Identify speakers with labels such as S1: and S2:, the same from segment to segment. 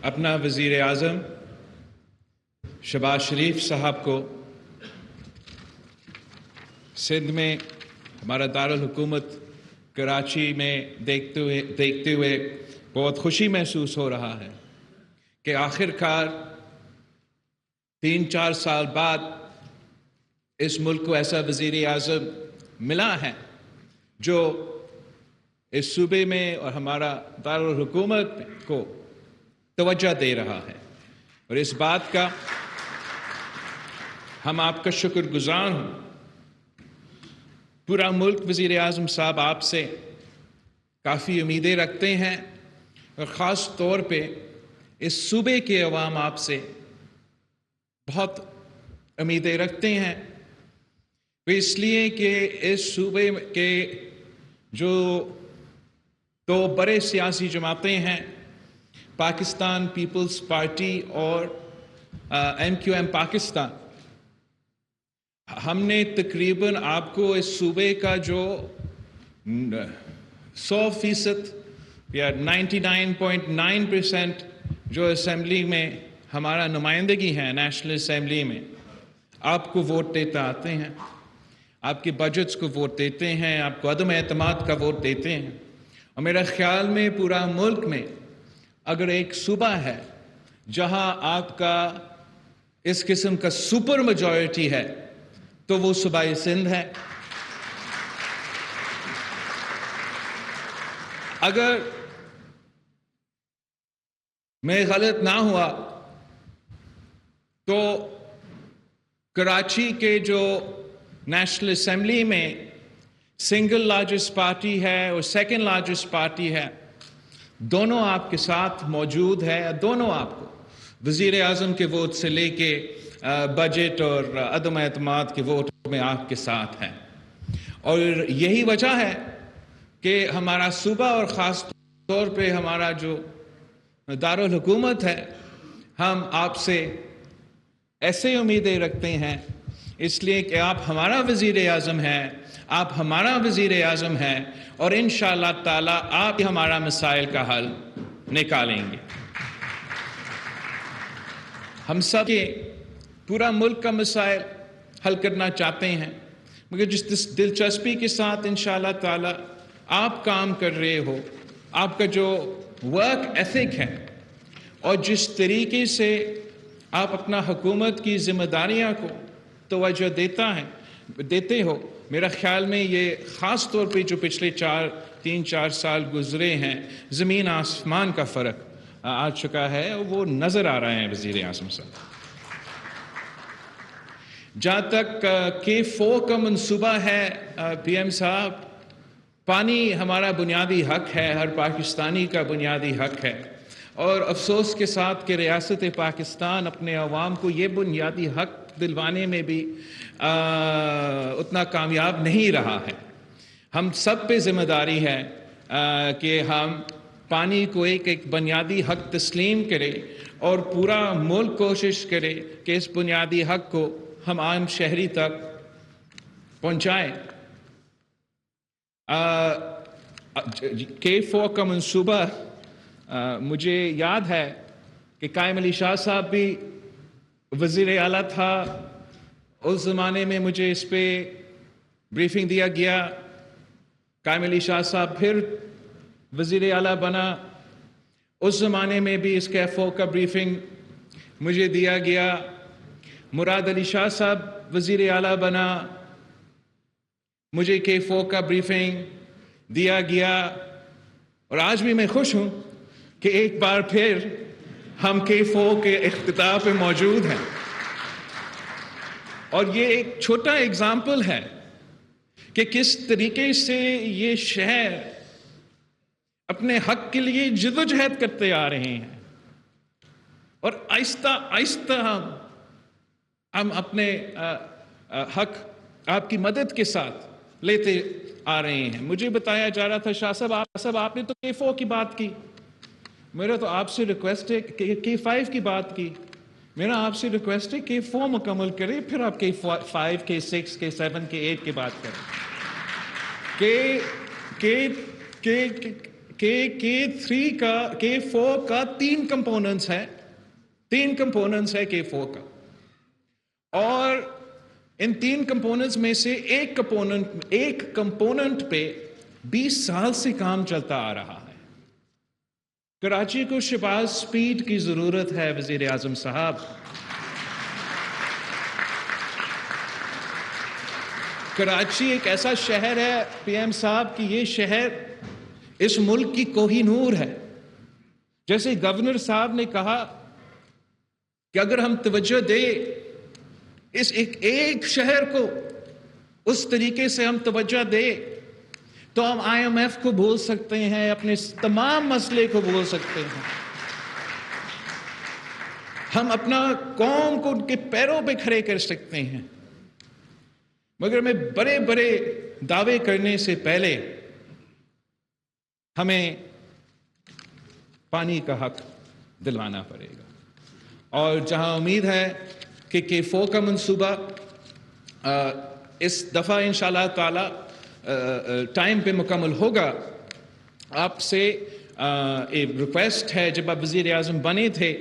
S1: اپنا وزیر اعظم شہباز شریف صاحب کو سندھ میں ہمارا دارالحکومت کراچی میں دیکھتے ہوئے بہت خوشی محسوس ہو رہا ہے کہ آخر کار 3-4 سال بعد اس ملک کو ایسا وزیر اعظم ملا ہے جو اس صوبے میں اور ہمارا دارالحکومت کو توجہ دے رہا ہے، اور اس بات کا ہم آپ کا شکر گزار ہوں۔ پورا ملک وزیر اعظم صاحب آپ سے کافی امیدیں رکھتے ہیں، اور خاص طور پہ اس صوبے کے عوام آپ سے بہت امیدیں رکھتے ہیں، اس لیے کہ اس صوبے کے جو 2 بڑے سیاسی جماعتیں ہیں، پاکستان پیپلز پارٹی اور MQM پاکستان، ہم نے تقریباً آپ کو اس صوبے کا جو 100% یا 99.9% جو اسمبلی میں ہمارا نمائندگی ہے نیشنل اسمبلی میں، آپ کو ووٹ دیتے آتے ہیں، آپ کے بجٹس کو ووٹ دیتے ہیں، آپ کو عدم اعتماد کا ووٹ دیتے ہیں، اور میرا خیال میں پورا ملک میں اگر ایک صوبہ ہے جہاں آپ کا اس قسم کا سپر میجورٹی ہے تو وہ صوبہ سندھ ہے۔ اگر میں غلط نہ ہوا تو کراچی کے جو نیشنل اسمبلی میں سنگل لارجسٹ پارٹی ہے اور سیکنڈ لارجسٹ پارٹی ہے، دونوں آپ کے ساتھ موجود ہے، دونوں آپ کو وزیر اعظم کے ووٹ سے لے کے بجٹ اور عدم اعتماد کے ووٹ میں آپ کے ساتھ ہیں، اور یہی وجہ ہے کہ ہمارا صوبہ اور خاص طور پہ ہمارا جو دارالحکومت ہے، ہم آپ سے ایسے امیدیں رکھتے ہیں، اس لیے کہ آپ ہمارا وزیر اعظم ہیں، آپ ہمارا وزیر اعظم ہیں، اور انشاءاللہ تعالی آپ ہمارا مسائل کا حل نکالیں گے۔ ہم سب کے پورا ملک کا مسائل حل کرنا چاہتے ہیں، مگر جس دلچسپی کے ساتھ انشاءاللہ تعالی آپ کام کر رہے ہو، آپ کا جو ورک ایتھک ہے اور جس طریقے سے آپ اپنا حکومت کی ذمہ داریاں کو توجہ دیتے ہو، میرا خیال میں یہ خاص طور پہ جو پچھلے 3-4 سال گزرے ہیں، زمین آسمان کا فرق آ چکا ہے، وہ نظر آ رہے ہیں وزیر اعظم صاحب۔ جہاں تک K4 کا منصوبہ ہے PM صاحب، پانی ہمارا بنیادی حق ہے، ہر پاکستانی کا بنیادی حق ہے، اور افسوس کے ساتھ کہ ریاست پاکستان اپنے عوام کو یہ بنیادی حق دلوانے میں بھی اتنا کامیاب نہیں رہا ہے۔ ہم سب پہ ذمہ داری ہے کہ ہم پانی کو ایک بنیادی حق تسلیم کریں، اور پورا ملک کوشش کرے کہ اس بنیادی حق کو ہم عام شہری تک پہنچائیں۔ K4 کا منصوبہ مجھے یاد ہے کہ قائم علی شاہ صاحب بھی وزیر اعلیٰ تھا، اس زمانے میں مجھے اس پہ بریفنگ دیا گیا، قائم علی شاہ صاحب پھر وزیر اعلیٰ بنا، اس زمانے میں بھی اس K4 کا بریفنگ مجھے دیا گیا، مراد علی شاہ صاحب وزیر اعلیٰ بنا، مجھے K4 کا بریفنگ دیا گیا، اور آج بھی میں خوش ہوں کہ ایک بار پھر ہم K4 کے افتتاح پہ موجود ہیں، اور یہ ایک چھوٹا اگزامپل ہے کہ کس طریقے سے یہ شہر اپنے حق کے لیے جدوجہد کرتے آ رہے ہیں، اور آہستہ آہستہ ہم اپنے حق آپ کی مدد کے ساتھ لیتے آ رہے ہیں۔ مجھے بتایا جا رہا تھا شاہ صاحب آپ نے تو K4 کی بات کی، میرا تو آپ سے ریکویسٹ ہے کہ K5 کی بات کی، میرا آپ سے ریکویسٹ ہے K4 مکمل کریں، پھر آپ K5 K6 K7 K8 کی بات کریں۔ K4 کا 3 کمپوننٹس ہے، 3 کمپوننٹس ہے K4 کا، اور ان 3 کمپوننٹس میں سے ایک کمپوننٹ پہ 20 سال سے کام چلتا آ رہا ہے۔ کراچی کو شباز سپیڈ کی ضرورت ہے وزیر اعظم صاحب۔ کراچی ایک ایسا شہر ہے پی ایم صاحب کہ یہ شہر اس ملک کی کوہ نور ہے۔ جیسے گورنر صاحب نے کہا کہ اگر ہم توجہ دیں اس ایک شہر کو، اس طریقے سے ہم توجہ دیں تو ہم IMF کو بھول سکتے ہیں، اپنے تمام مسئلے کو بھول سکتے ہیں، ہم اپنا قوم کو ان کے پیروں پہ کھڑے کر سکتے ہیں۔ مگر میں بڑے بڑے دعوے کرنے سے پہلے ہمیں پانی کا حق دلوانا پڑے گا، اور جہاں امید ہے کہ K4 کا منصوبہ اس دفعہ انشاءاللہ تعالی ٹائم پہ مکمل ہوگا، آپ سے ایک ریکویسٹ ہے، جب آپ وزیر اعظم بنے تھے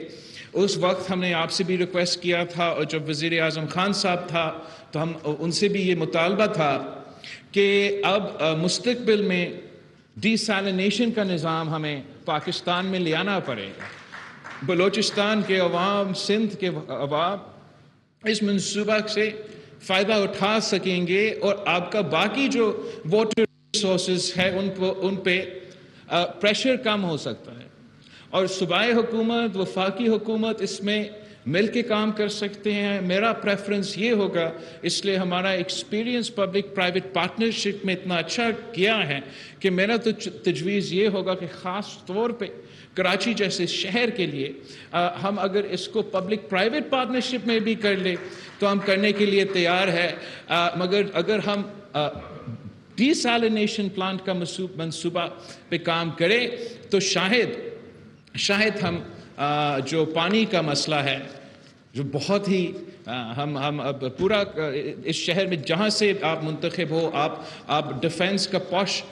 S1: اس وقت ہم نے آپ سے بھی ریکویسٹ کیا تھا، اور جب وزیر اعظم خان صاحب تھا تو ہم ان سے بھی یہ مطالبہ تھا کہ اب مستقبل میں ڈی سیلینیشن کا نظام ہمیں پاکستان میں لے آنا پڑے گا۔ بلوچستان کے عوام، سندھ کے عوام اس منصوبہ سے فائدہ اٹھا سکیں گے، اور آپ کا باقی جو واٹر ریسورسز ہے ان پہ پریشر کم ہو سکتا ہے، اور صوبائی حکومت، وفاقی حکومت اس میں مل کے کام کر سکتے ہیں۔ میرا پریفرنس یہ ہوگا، اس لیے ہمارا ایکسپیرینس پبلک پرائیویٹ پارٹنرشپ میں اتنا اچھا کیا ہے کہ میرا تو تجویز یہ ہوگا کہ خاص طور پہ کراچی جیسے شہر کے لیے ہم اگر اس کو پبلک پرائیویٹ پارٹنرشپ میں بھی کر لیں تو ہم کرنے کے لیے تیار ہے، مگر اگر ہم ڈی سیلینیشن پلانٹ کا منصوبہ پہ کام کریں تو شاید ہم جو پانی کا مسئلہ ہے، جو بہت ہی ہم اب پورا اس شہر میں جہاں سے آپ منتخب ہو، آپ ڈیفنس کا پوش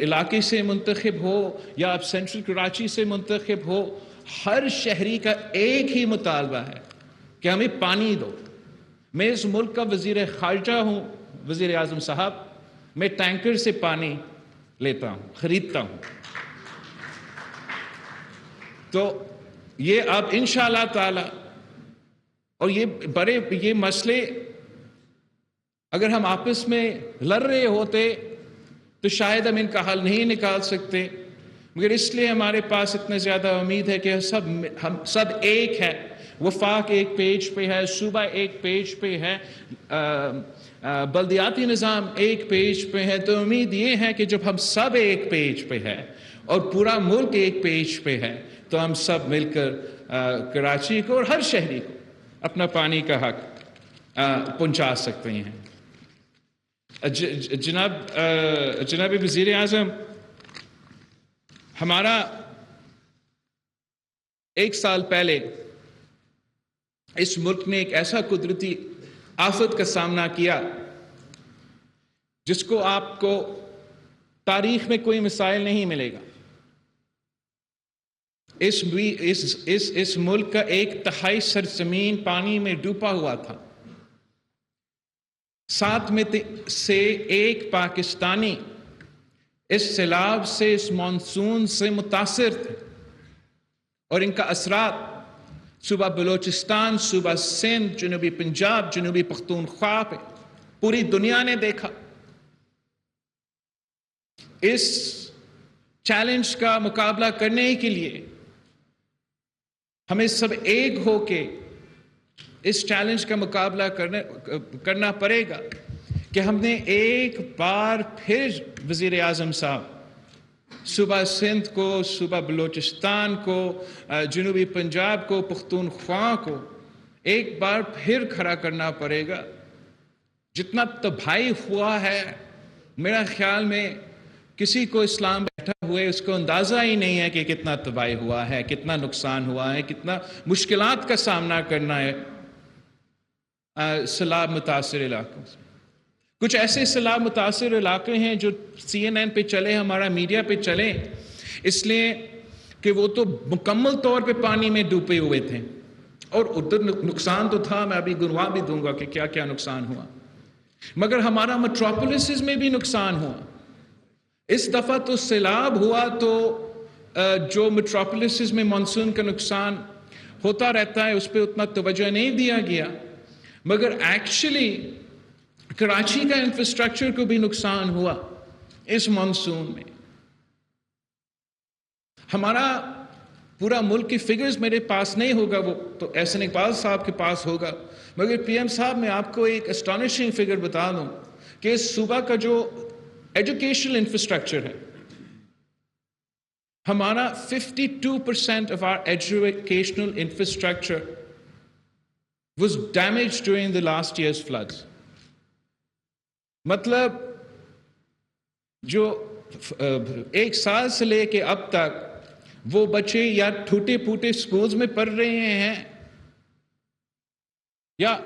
S1: علاقے سے منتخب ہو یا آپ سینٹرل کراچی سے منتخب ہو، ہر شہری کا ایک ہی مطالبہ ہے کہ ہمیں پانی دو۔ میں اس ملک کا وزیر خارجہ ہوں وزیر اعظم صاحب، میں ٹینکر سے پانی لیتا ہوں، خریدتا ہوں، تو یہ اب انشاءاللہ تعالی، اور یہ مسئلے اگر ہم آپس میں لڑ رہے ہوتے تو شاید ہم ان کا حل نہیں نکال سکتے، مگر اس لیے ہمارے پاس اتنا زیادہ امید ہے کہ ہم سب ایک ہے، وفاق ایک پیج پہ ہے، صوبہ ایک پیج پہ ہے، بلدیاتی نظام ایک پیج پہ ہے، تو امید یہ ہے کہ جب ہم سب ایک پیج پہ ہے اور پورا ملک ایک پیج پہ ہے تو ہم سب مل کر کراچی کو اور ہر شہری کو اپنا پانی کا حق پہنچا سکتے ہیں۔ جناب وزیر اعظم، ہمارا 1 سال پہلے اس ملک نے ایک ایسا قدرتی آفت کا سامنا کیا جس کو آپ کو تاریخ میں کوئی مثال نہیں ملے گا۔ اس ملک کا 1/3 سرزمین پانی میں ڈوبا ہوا تھا، 7 میں سے 1 پاکستانی اس سیلاب سے، اس مانسون سے متاثر تھے، اور ان کا اثرات صوبہ بلوچستان، صوبہ سندھ، جنوبی پنجاب، جنوبی پختونخوا پہ پوری دنیا نے دیکھا۔ اس چیلنج کا مقابلہ کرنے کے لیے ہمیں سب ایک ہو کے اس چیلنج کا مقابلہ کرنا پڑے گا کہ ہم نے ایک بار پھر وزیر اعظم صاحب صوبہ سندھ کو، صوبہ بلوچستان کو، جنوبی پنجاب کو، پختونخوا کو ایک بار پھر کھڑا کرنا پڑے گا۔ جتنا تباہی ہوا ہے، میرا خیال میں کسی کو اسلام بیٹھا ہوئے اس کو اندازہ ہی نہیں ہے کہ کتنا تباہی ہوا ہے، کتنا نقصان ہوا ہے، کتنا مشکلات کا سامنا کرنا ہے سیلاب متاثر علاقوں سے۔ کچھ ایسے سیلاب متاثر علاقے ہیں جو CNN پہ چلے، ہمارا میڈیا پہ چلے، اس لیے کہ وہ تو مکمل طور پہ پانی میں ڈوبے ہوئے تھے، اور ادھر نقصان تو تھا، میں ابھی گنوا بھی دوں گا کہ کیا کیا نقصان ہوا، مگر ہمارا میٹروپولسز میں بھی نقصان ہوا۔ اس دفعہ تو سیلاب ہوا تو جو میٹروپولسز میں مانسون کا نقصان ہوتا رہتا ہے اس پہ اتنا توجہ نہیں دیا گیا، مگر ایکچولی کراچی کا انفراسٹرکچر کو بھی نقصان ہوا اس مانسون میں۔ ہمارا پورا ملک کی فگرز میرے پاس نہیں ہوگا، وہ تو احسن اقبال صاحب کے پاس ہوگا، مگر پی ایم صاحب میں آپ کو ایک اسٹانشنگ فگر بتا دوں کہ اس صوبہ کا جو ایجوکیشنل انفراسٹرکچر ہے، ہمارا 52% of our educational infrastructure was damaged during the last year's floods۔ مطلب جو ایک سال سے لے کے اب تک وہ بچے یا ٹوٹے پھوٹے سکولز میں پڑھ رہے ہیں، یا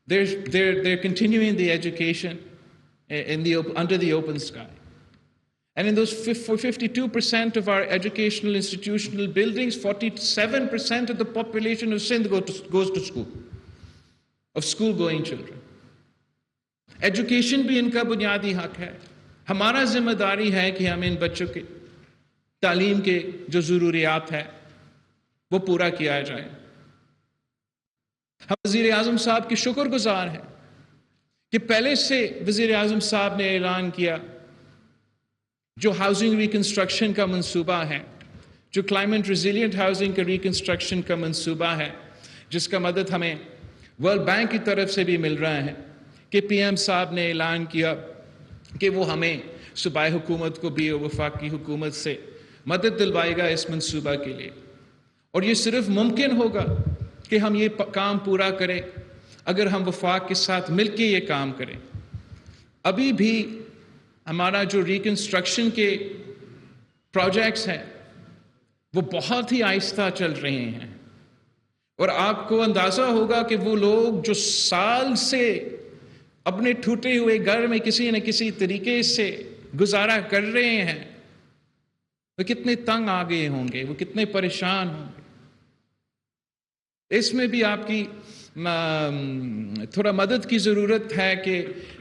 S1: they're continuing the education under the open sky. And in those 52% of our educational institutional buildings, 47% of the population of Sindh goes to school, of school-going children. Education بھی ان کا بنیادی حق ہے۔ ہمارا ذمہ داری ہے کہ ہم ان بچوں کے تعلیم کے جو ضروریات ہے وہ پورا کیا جائے۔ ہم وزیر اعظم صاحب کی شکر گزار ہیں کہ پہلے سے وزیر اعظم صاحب نے اعلان کیا جو ہاؤسنگ ریکنسٹرکشن کا منصوبہ ہے، جو کلائمیٹ ریزیلینٹ ہاؤسنگ کا ریکنسٹرکشن کا منصوبہ ہے، جس کا مدد ہمیں ورلڈ بینک کی طرف سے بھی مل رہا ہے، کہ پی ایم صاحب نے اعلان کیا کہ وہ ہمیں صوبائی حکومت کو بھی اور وفاقی حکومت سے مدد دلوائے گا اس منصوبہ کے لیے۔ اور یہ صرف ممکن ہوگا کہ ہم یہ کام پورا کریں اگر ہم وفاق کے ساتھ مل کے یہ کام کریں۔ ابھی بھی ہمارا جو ریکنسٹرکشن کے پروجیکٹس ہیں وہ بہت ہی آہستہ چل رہے ہیں، اور آپ کو اندازہ ہوگا کہ وہ لوگ جو سال سے اپنے ٹوٹے ہوئے گھر میں کسی نہ کسی طریقے سے گزارا کر رہے ہیں، وہ کتنے تنگ آ گئے ہوں گے، وہ کتنے پریشان ہوں گے۔ اس میں بھی آپ کی تھوڑا مدد کی ضرورت ہے کہ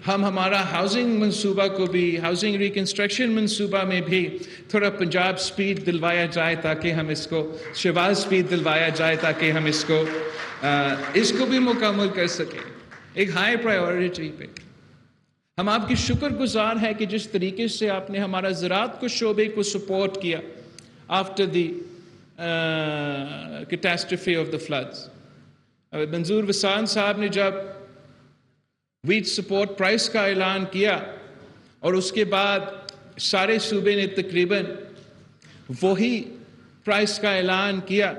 S1: ہم ہمارا ہاؤسنگ منصوبہ کو بھی، ہاؤسنگ ریکنسٹرکشن منصوبہ میں بھی تھوڑا پنجاب سپیڈ دلوایا جائے، تاکہ ہم اس کو شہباز سپیڈ دلوایا جائے، تاکہ ہم اس کو بھی مکمل کر سکیں ایک ہائی پرائیورٹی پہ۔ ہم آپ کی شکر گزار ہیں کہ جس طریقے سے آپ نے ہمارا زراعت کو شعبے کو سپورٹ کیا after the catastrophe of the floods. Manzoor Wassan صاحب نے جب ویٹ سپورٹ پرائس کا اعلان کیا اور اس کے بعد سارے صوبے نے تقریباً وہی پرائس کا اعلان کیا،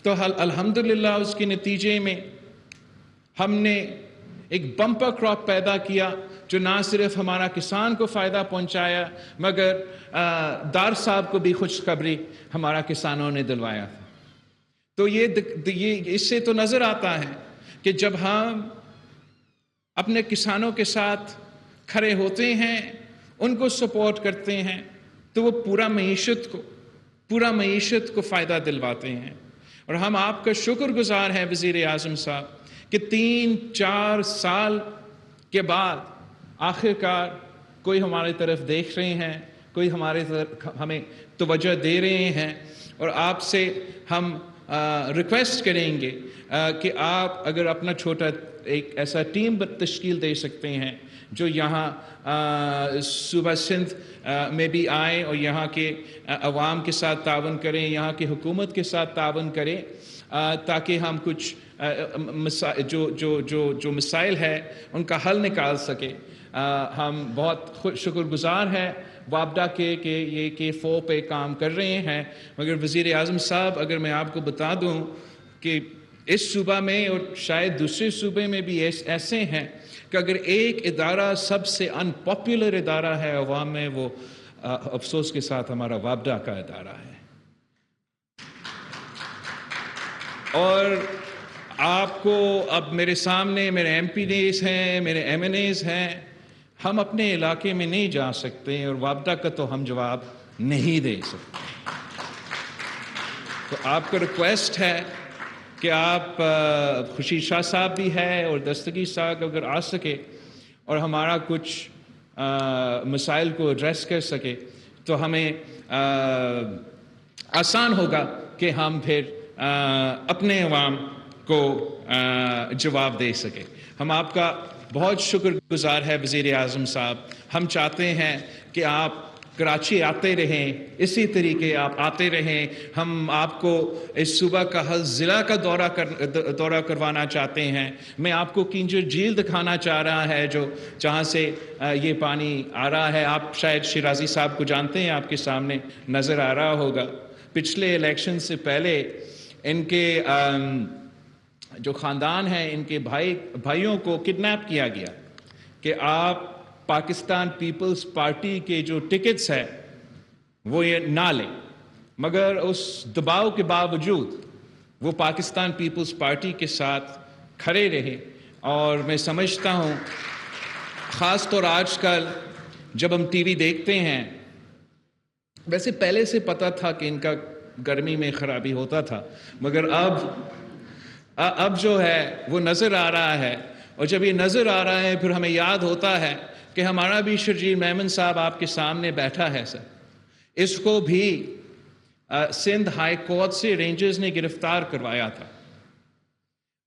S1: تو الحمدللہ اس کے نتیجے میں ہم نے ایک بمپر کراپ پیدا کیا جو نہ صرف ہمارا کسان کو فائدہ پہنچایا، مگر دار صاحب کو بھی خوشخبری ہمارا کسانوں نے دلوایا تھا۔ تو یہ اس سے تو نظر آتا ہے کہ جب ہم اپنے کسانوں کے ساتھ کھڑے ہوتے ہیں، ان کو سپورٹ کرتے ہیں، تو وہ پورا معیشت کو فائدہ دلواتے ہیں۔ اور ہم آپ کا شکر گزار ہیں وزیر اعظم صاحب کہ 3-4 سال کے بعد آخر کار کوئی ہماری طرف دیکھ رہے ہیں، کوئی ہمارے طرف ہمیں توجہ دے رہے ہیں، اور آپ سے ہم ریکویسٹ کریں گے کہ آپ اگر اپنا چھوٹا ایک ایسا ٹیم تشکیل دے سکتے ہیں جو یہاں صوبہ سندھ میں بھی آئیں اور یہاں کے عوام کے ساتھ تعاون کریں، یہاں کی حکومت کے ساتھ تعاون کریں، تاکہ ہم کچھ جو مسائل ہے ان کا حل نکال سکیں۔ ہم بہت شکر گزار ہیں وابڈا کے کہ یہ K4 پہ کام کر رہے ہیں، مگر وزیر اعظم صاحب اگر میں آپ کو بتا دوں کہ اس صوبہ میں اور شاید دوسرے صوبے میں بھی ایسے ہیں کہ اگر ایک ادارہ سب سے ان پاپولر ادارہ ہے عوام میں، وہ افسوس کے ساتھ ہمارا وابڈا کا ادارہ ہے۔ اور آپ کو اب میرے سامنے میرے ایم پی ایز ہیں، میرے ایم این ایز ہیں، ہم اپنے علاقے میں نہیں جا سکتے اور وابڈا کا تو ہم جواب نہیں دے سکتے۔ تو آپ کو ریکویسٹ ہے کہ آپ خوشی شاہ صاحب بھی ہے اور دستگیر صاحب اگر آ سکے اور ہمارا کچھ مسائل کو ایڈریس کر سکے تو ہمیں آسان ہوگا کہ ہم پھر اپنے عوام کو جواب دے سکیں. ہم آپ کا بہت شکر گزار ہے وزیر اعظم صاحب. ہم چاہتے ہیں کہ آپ کراچی آتے رہیں، اسی طریقے آپ آتے رہیں. ہم آپ کو اس صوبہ کا ہر ضلع کا دورہ کروانا چاہتے ہیں. میں آپ کو کنجر جھیل دکھانا چاہ رہا ہے جو جہاں سے یہ پانی آ رہا ہے. آپ شاید شیرازی صاحب کو جانتے ہیں، آپ کے سامنے نظر آ رہا ہوگا. پچھلے الیکشن سے پہلے ان کے جو خاندان ہیں، ان کے بھائیوں کو کڈنیپ کیا گیا کہ آپ پاکستان پیپلز پارٹی کے جو ٹکٹس ہیں وہ یہ نہ لیں. مگر اس دباؤ کے باوجود وہ پاکستان پیپلز پارٹی کے ساتھ کھڑے رہے. اور میں سمجھتا ہوں خاص طور آج کل جب ہم ٹی وی دیکھتے ہیں، ویسے پہلے سے پتہ تھا کہ ان کا گرمی میں خرابی ہوتا تھا، مگر اب جو ہے وہ نظر آ رہا ہے. اور جب یہ نظر آ رہا ہے پھر ہمیں یاد ہوتا ہے کہ ہمارا بھی شرجیل میمن صاحب آپ کے سامنے بیٹھا ہے. سر، اس کو بھی سندھ ہائی کورٹ سے رینجرز نے گرفتار کروایا تھا.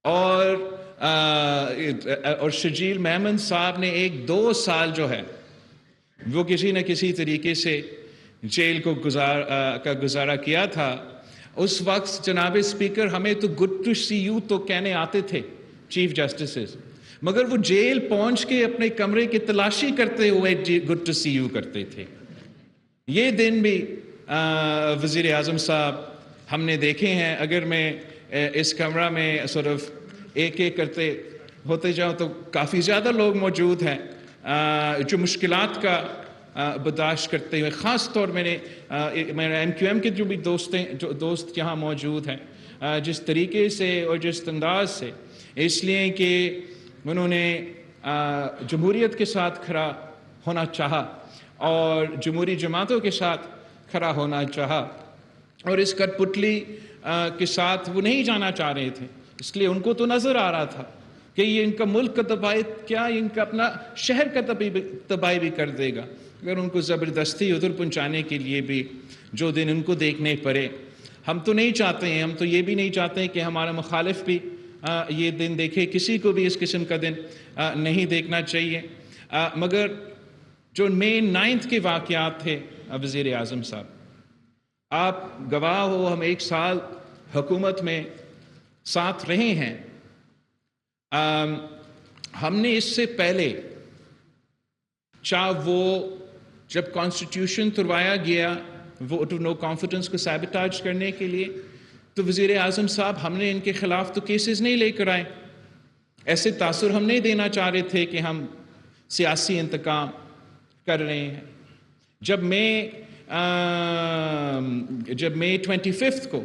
S1: اور شرجیل میمن صاحب نے 1-2 سال جو ہے وہ کسی نہ کسی طریقے سے جیل کو گزارا کیا تھا. اس وقت جناب اسپیکر ہمیں تو گڈ ٹو سی یو تو کہنے آتے تھے چیف جسٹسز، مگر وہ جیل پہنچ کے اپنے کمرے کی تلاشی کرتے ہوئے گڈ ٹو سی یو کرتے تھے. یہ دن بھی وزیر اعظم صاحب ہم نے دیکھے ہیں. اگر میں اس کمرہ میں ایک کرتے ہوتے جاؤں تو کافی زیادہ لوگ موجود ہیں جو مشکلات کا برداشت کرتے ہوئے. خاص طور میرے ایم کیو ایم کے جو بھی دوست یہاں موجود ہیں، جس طریقے سے اور جس انداز سے، اس لیے کہ انہوں نے جمہوریت کے ساتھ کھڑا ہونا چاہا اور جمہوری جماعتوں کے ساتھ کھڑا ہونا چاہا، اور اس کٹ پتلی کے ساتھ وہ نہیں جانا چاہ رہے تھے. اس لیے ان کو تو نظر آ رہا تھا کہ یہ ان کا ملک کا تباہی کیا ان کا اپنا شہر کا تباہی بھی کر دے گا اگر ان کو زبردستی ادھر پہنچانے کے لیے بھی جو دن ان کو دیکھنے پڑے. ہم تو نہیں چاہتے ہیں، ہم تو یہ بھی نہیں چاہتے ہیں کہ ہمارا مخالف بھی یہ دن دیکھے. کسی کو بھی اس قسم کا دن نہیں دیکھنا چاہیے. مگر جو مئی 9 کے واقعات تھے وزیر اعظم صاحب، آپ گواہ ہو، ہم 1 سال حکومت میں ساتھ رہے ہیں. ہم نے اس سے پہلے چاہے وہ جب کانسٹیٹیوشن تروایا گیا ووٹ آف نو کانفیڈنس کو سیبوٹیج کرنے کے لیے، تو وزیر اعظم صاحب ہم نے ان کے خلاف تو کیسز نہیں لے کر آئے. ایسے تاثر ہم نہیں دینا چاہ رہے تھے کہ ہم سیاسی انتقام کر رہے ہیں. جب مئی 25 کو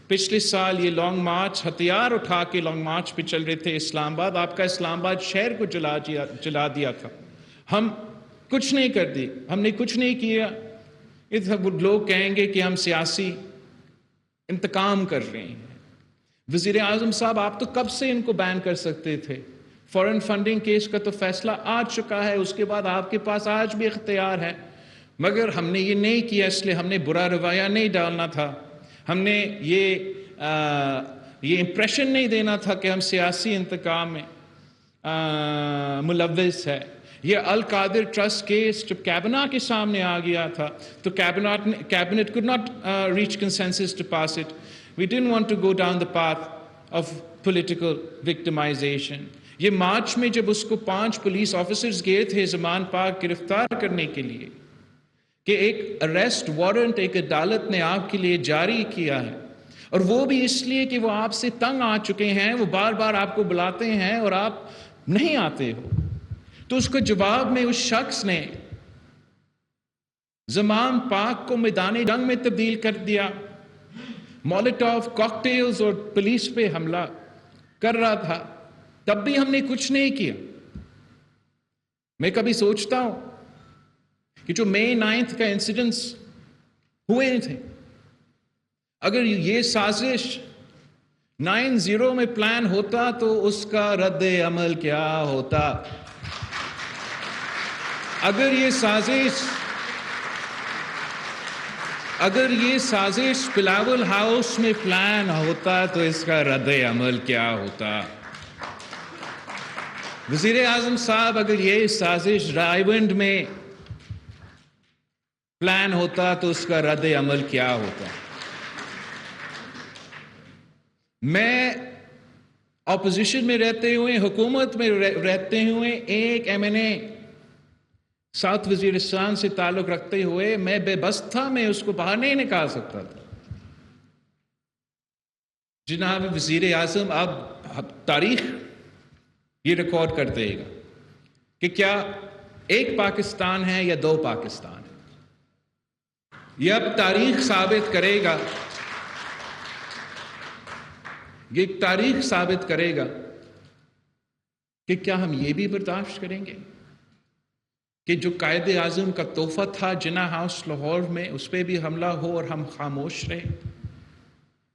S1: پچھلے سال یہ لانگ مارچ ہتھیار اٹھا کے لانگ مارچ پہ چل رہے تھے اسلام آباد، آپ کا اسلام آباد شہر کو جلا دیا تھا. ہم کچھ نہیں کر دی، ہم نے کچھ نہیں کیا. لوگ کہیں گے کہ ہم سیاسی انتقام کر رہے ہیں. وزیر اعظم صاحب آپ تو کب سے ان کو بین کر سکتے تھے. فورن فنڈنگ کیس کا تو فیصلہ آ چکا ہے، اس کے بعد آپ کے پاس آج بھی اختیار ہے. مگر ہم نے یہ نہیں کیا، اس لیے ہم نے برا رویہ نہیں ڈالنا تھا. ہم نے یہ امپریشن نہیں دینا تھا کہ ہم سیاسی انتقام میں ملوث ہے. یہ القادر ٹرسٹ کیس جب کابینہ کے سامنے آ گیا تھا تو کابینٹ could not reach consensus to pass it. We didn't want to go down the path of political victimization. یہ مارچ میں جب اس کو 5 پولیس آفیسرز گئے تھے زمان پاک گرفتار کرنے کے لیے کہ ایک اریسٹ وارنٹ ایک عدالت نے آپ کے لیے جاری کیا ہے، اور وہ بھی اس لیے کہ وہ آپ سے تنگ آ چکے ہیں، وہ بار بار آپ کو بلاتے ہیں اور آپ نہیں آتے ہو. تو اس کے جواب میں اس شخص نے زمان پاک کو میدان جنگ میں تبدیل کر دیا. مولوٹوف کاکٹیلز اور پولیس پہ حملہ کر رہا تھا، تب بھی ہم نے کچھ نہیں کیا. میں کبھی سوچتا ہوں کہ جو مئی 9 کا انسیڈنٹس ہوئے تھے اگر یہ سازش 9-0 میں پلان ہوتا تو اس کا رد عمل کیا ہوتا؟ اگر یہ سازش بلاول ہاؤس میں پلان ہوتا تو اس کا رد عمل کیا ہوتا؟ وزیر اعظم صاحب، اگر یہ سازش رائیونڈ میں پلان ہوتا تو اس کا رد عمل کیا ہوتا؟ میں اپوزیشن میں رہتے ہوئے، حکومت میں رہتے ہوئے، ایک MNA ساؤتھ وزیرستان سے تعلق رکھتے ہوئے میں بے بس تھا، میں اس کو باہر نہیں نکال سکتا تھا۔ جناب وزیر اعظم، اب تاریخ یہ ریکارڈ کر دے گا کہ کیا ایک پاکستان ہے یا دو پاکستان ہے۔ یہ اب تاریخ ثابت کرے گا، یہ تاریخ ثابت کرے گا کہ کیا ہم یہ بھی برداشت کریں گے کہ جو قائد اعظم کا تحفہ تھا جناح ہاؤس لاہور میں، اس پہ بھی حملہ ہو اور ہم خاموش رہے؟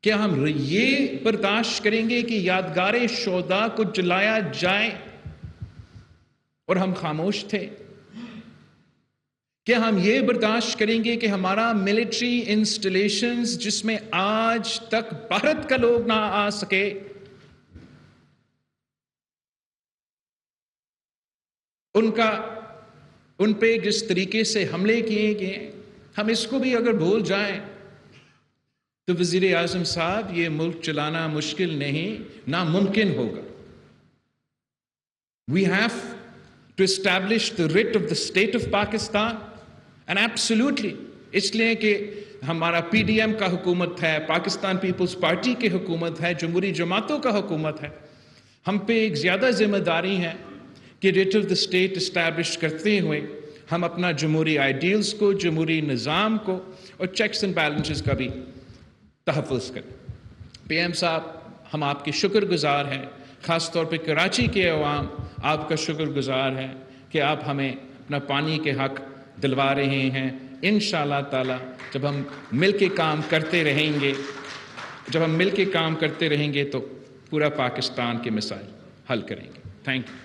S1: کیا ہم یہ برداشت کریں گے کہ یادگار شہداء کو جلایا جائے اور ہم خاموش تھے؟ کیا ہم یہ برداشت کریں گے کہ ہمارا ملٹری انسٹالیشنز جس میں آج تک بھارت کا لوگ نہ آ سکے، ان پہ جس طریقے سے حملے کیے گئے، ہم اس کو بھی اگر بھول جائیں تو وزیر اعظم صاحب یہ ملک چلانا مشکل نہیں، ناممکن ہوگا۔ We have to establish the writ of the state of Pakistan and absolutely، اس لیے کہ ہمارا PDM کا حکومت ہے، پاکستان پیپلز پارٹی کی حکومت ہے، جمہوری جماعتوں کا حکومت ہے، ہم پہ ایک زیادہ ذمہ داری ہے کہ rate of the state establish کرتے ہوئے ہم اپنا جمہوری آئیڈیلز کو، جمہوری نظام کو اور چیکس اینڈ بیلنسز کا بھی تحفظ کریں۔ PM صاحب، ہم آپ کے شکر گزار ہیں، خاص طور پہ کراچی کے عوام آپ کا شکر گزار ہے کہ آپ ہمیں اپنا پانی کے حق دلوا رہے ہیں۔ انشاءاللہ تعالی جب ہم مل کے کام کرتے رہیں گے تو پورا پاکستان کے مسائل حل کریں گے۔ Thank you.